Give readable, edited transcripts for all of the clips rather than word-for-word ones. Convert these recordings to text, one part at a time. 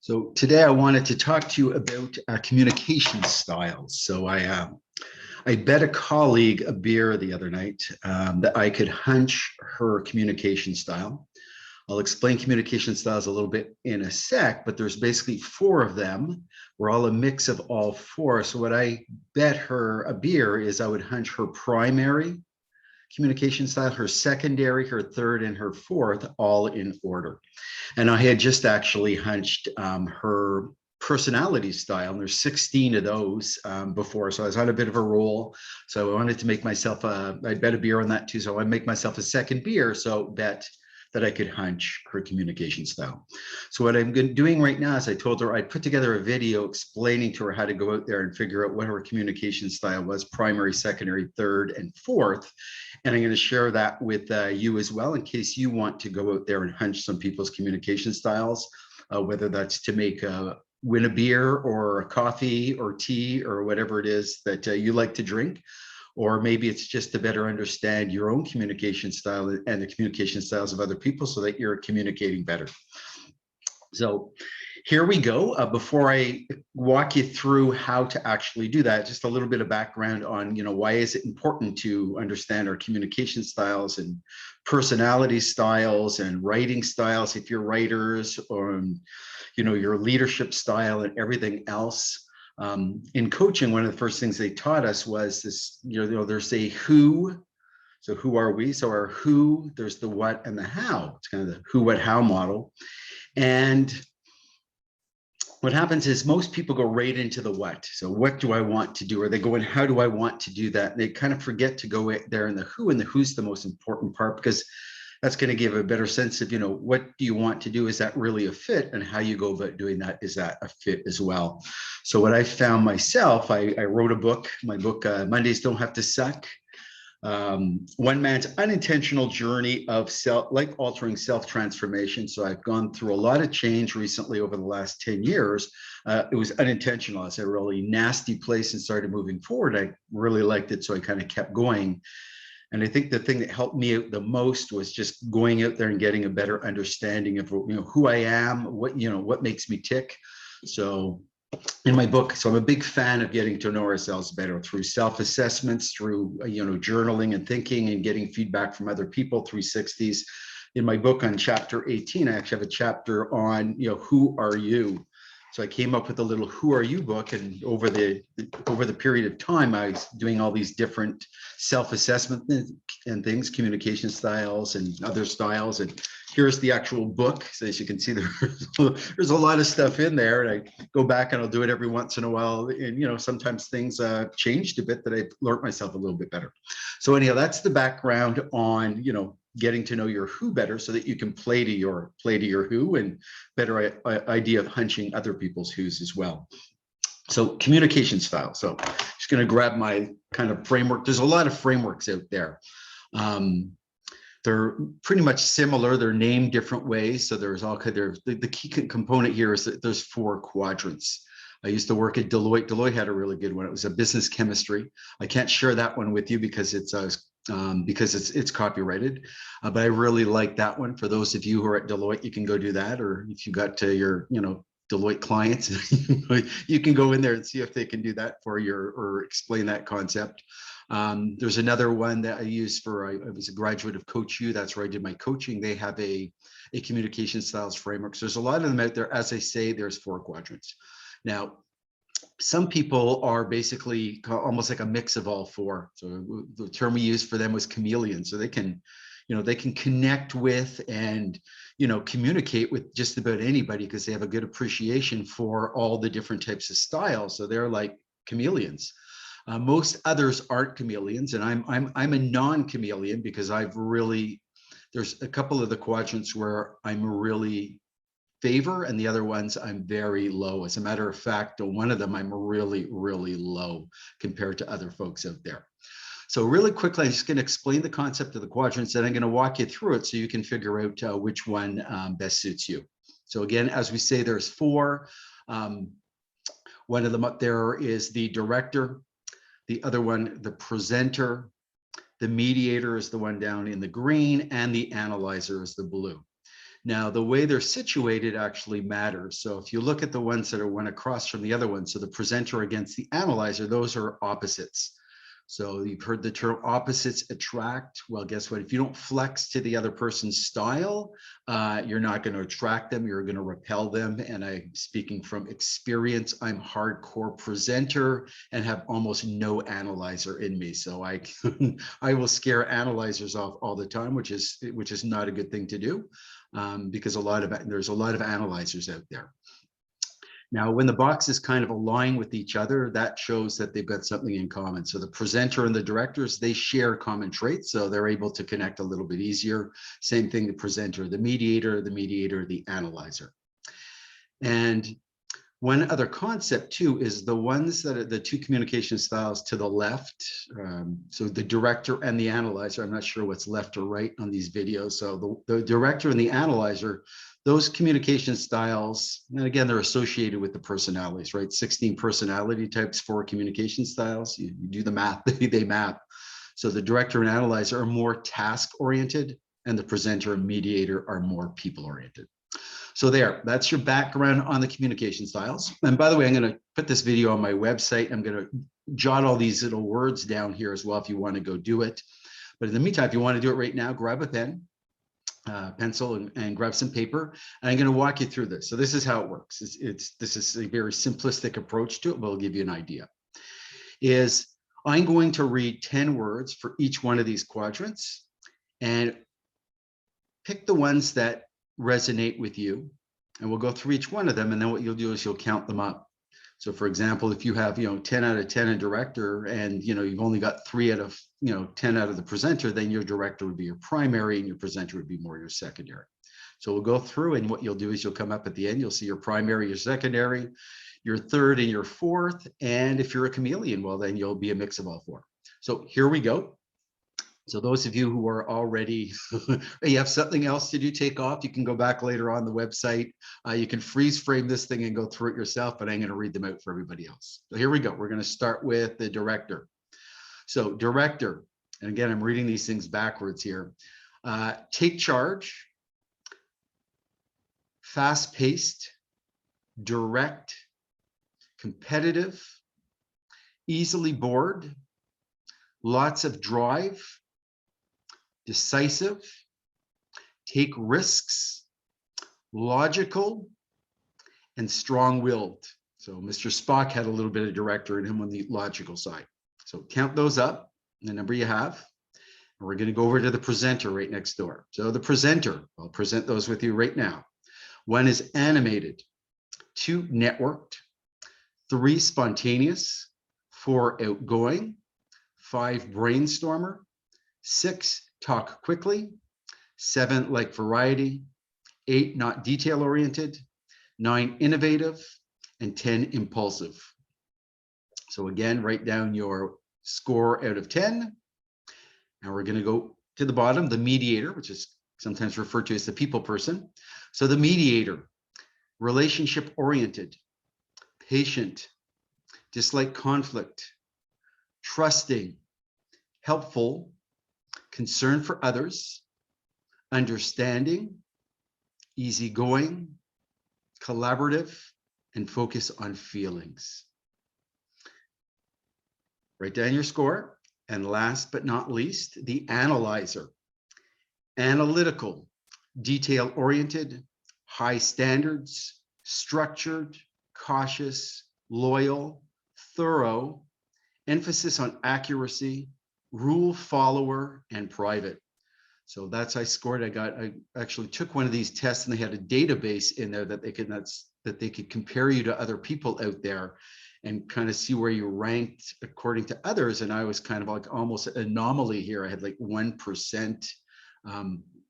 So today I wanted to talk to you about communication styles. I bet a colleague a beer the other night that I could hunch her communication style. I'll explain communication styles a little bit in a sec, but there's basically four of them. We're all a mix of all four. So what I bet her a beer is I would hunch her primary communication style, her secondary, her third, and her fourth, all in order. And I had just actually hunched her personality style, and there's 16 of those before. So I was on a bit of a roll. So I wanted to make myself I'd bet a beer on that too. So I make myself a second beer. So bet that I could hunch her communication style. So what I'm doing right now is I told her I'd put together a video explaining to her how to go out there and figure out what her communication style was, primary, secondary, third, and fourth. And I'm going to share that with you as well, in case you want to go out there and hunch some people's communication styles, whether that's to make win a beer or a coffee or tea or whatever it is that you like to drink. Or maybe it's just to better understand your own communication style and the communication styles of other people so that you're communicating better. So here we go. Before I walk you through how to actually do that, just a little bit of background on, why is it important to understand our communication styles and personality styles and writing styles if you're writers, or, your leadership style and everything else. In coaching, one of the first things they taught us was this, there's a who. So who are we? So our who, there's the what and the how. It's kind of the who, what, how model. And what happens is most people go right into the what. So what do I want to do? Or they go in, how do I want to do that? And they kind of forget to go there in the who, and the who's the most important part, because that's going to give a better sense of, what do you want to do? Is that really a fit? And how you go about doing that, is that a fit as well? So what I found myself, I wrote a book, my book, Mondays Don't Have to Suck. One man's unintentional journey of life-altering self-transformation. So I've gone through a lot of change recently over the last 10 years. It was unintentional. I was in a really nasty place and started moving forward. I really liked it, so I kind of kept going. And I think the thing that helped me out the most was just going out there and getting a better understanding of, who I am, what makes me tick. So in my book, so I'm a big fan of getting to know ourselves better through self-assessments, through, journaling and thinking and getting feedback from other people, 360s. In my book on chapter 18, I actually have a chapter on, who are you? So I came up with a little who are you book, and over the period of time, I was doing all these different self-assessment and things, communication styles and other styles. And here's the actual book. So as you can see, there's a lot of stuff in there, and I go back and I'll do it every once in a while. And sometimes things changed a bit, that I've learned myself a little bit better. So anyhow, that's the background on getting to know your who better, so that you can play to your who, and better idea of hunching other people's who's as well. So communication style. So just going to grab my kind of framework. There's a lot of frameworks out there. They're pretty much similar. They're named different ways. So there's the key component here is that there's 4 quadrants. I used to work at Deloitte. Deloitte had a really good one. It was a business chemistry. I can't share that one with you because it's copyrighted, but I really like that one. For those of you who are at Deloitte, you can go do that, or if you got to your Deloitte clients, you can go in there and see if they can do that for you, or explain that concept. There's another one that I use for, I was a graduate of Coach U. That's where I did my coaching. They have a communication styles framework. So there's a lot of them out there. As I say, there's 4 quadrants. Now, some people are basically almost like a mix of all 4. So the term we used for them was chameleon. So they can, they can connect with and, communicate with just about anybody, because they have a good appreciation for all the different types of styles. So they're like chameleons. Most others aren't chameleons, and I'm a non-chameleon, because there's a couple of the quadrants where I'm really favor, and the other ones I'm very low. As a matter of fact, one of them I'm really, really low compared to other folks out there. So really quickly, I'm just going to explain the concept of the quadrants, and I'm going to walk you through it so you can figure out which one best suits you. So again, as we say, there's 4. One of them up there is the director. The other one, the presenter. The mediator is the one down in the green, and the analyzer is the blue. Now, the way they're situated actually matters. So if you look at the ones that are one across from the other one, so the presenter against the analyzer, those are opposites. So you've heard the term opposites attract. Well, guess what? If you don't flex to the other person's style, you're not going to attract them. You're going to repel them. And I'm speaking from experience. I'm hardcore presenter and have almost no analyzer in me. So I I will scare analyzers off all the time, which is not a good thing to do, because there's a lot of analyzers out there. Now, when the boxes kind of align with each other, that shows that they've got something in common. So the presenter and the directors, they share common traits, so they're able to connect a little bit easier. Same thing, the presenter, the mediator, the analyzer. And one other concept too is the ones that are the two communication styles to the left. So the director and the analyzer, I'm not sure what's left or right on these videos. So the director and the analyzer, those communication styles, and again, they're associated with the personalities, right? 16 personality types, 4 communication styles. You do the math, they map. So the director and analyzer are more task-oriented, and the presenter and mediator are more people-oriented. So that's your background on the communication styles. And by the way, I'm going to put this video on my website. I'm going to jot all these little words down here as well if you want to go do it. But in the meantime, if you want to do it right now, grab a pen, pencil, and grab some paper. And I'm going to walk you through this. So this is how it works. This is a very simplistic approach to it, but I'll give you an idea. I'm going to read 10 words for each one of these quadrants and pick the ones that resonate with you, and we'll go through each one of them, and then what you'll do is you'll count them up. So for example, if you have 10 out of 10 in director, and you've only got 3 out of 10 out of the presenter, then your director would be your primary and your presenter would be more your secondary. So we'll go through, and what you'll do is you'll come up at the end, you'll see your primary, your secondary, your third, and your fourth. And if you're a chameleon, well, then you'll be a mix of all 4. So here we go. So those of you who are already, you have something else to do, take off. You can go back later on the website. You can freeze frame this thing and go through it yourself, but I'm going to read them out for everybody else. So here we go. We're going to start with the director. So director, and again, I'm reading these things backwards here. Take charge, fast-paced, direct, competitive, easily bored, lots of drive, decisive, take risks, logical, and strong-willed. So Mr. Spock had a little bit of director in him on the logical side. So count those up, the number you have. And we're going to go over to the presenter right next door. So the presenter, I'll present those with you right now. 1 is animated, 2 networked, 3 spontaneous, 4 outgoing, 5 brainstormer, 6 talk quickly, 7 like variety, 8 not detail oriented, 9 innovative, and 10 impulsive. So again, write down your score out of 10. And we're going to go to the bottom, the mediator, which is sometimes referred to as the people person. So the mediator, relationship oriented, patient, dislike conflict, trusting, helpful, concern for others, understanding, easygoing, collaborative, and focus on feelings. Write down your score. And last but not least, the analyzer. Analytical, detail-oriented, high standards, structured, cautious, loyal, thorough, emphasis on accuracy, rule follower, and private. So that's I scored. I actually took one of these tests, and they had a database in there that they could compare you to other people out there and kind of see where you ranked according to others. And I was kind of like almost an anomaly here. I had like 1%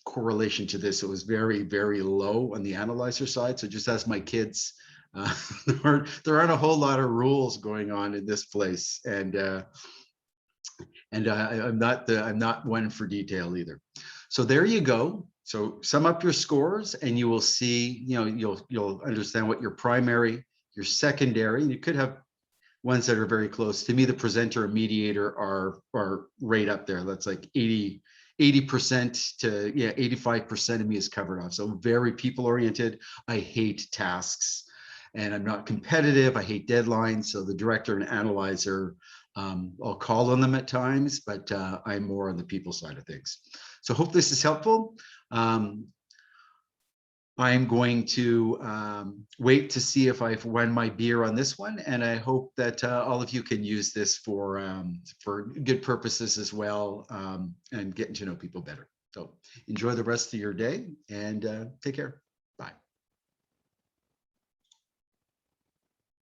correlation to this. It was very, very low on the analyzer side. So just ask my kids. There aren't a whole lot of rules going on in this place, and I'm not one for detail either. So there you go. So sum up your scores, and you will see, you'll understand what your primary, your secondary. You could have ones that are very close. To me, the presenter and mediator are right up there. That's like 80 80% to 85% of me is covered off. So very people oriented. I hate tasks and I'm not competitive. I hate deadlines. So the director and analyzer, I'll call on them at times, but I'm more on the people side of things. So hope this is helpful. I'm going to wait to see if I've won my beer on this one, and I hope that all of you can use this for good purposes as well, and getting to know people better. So enjoy the rest of your day, and take care.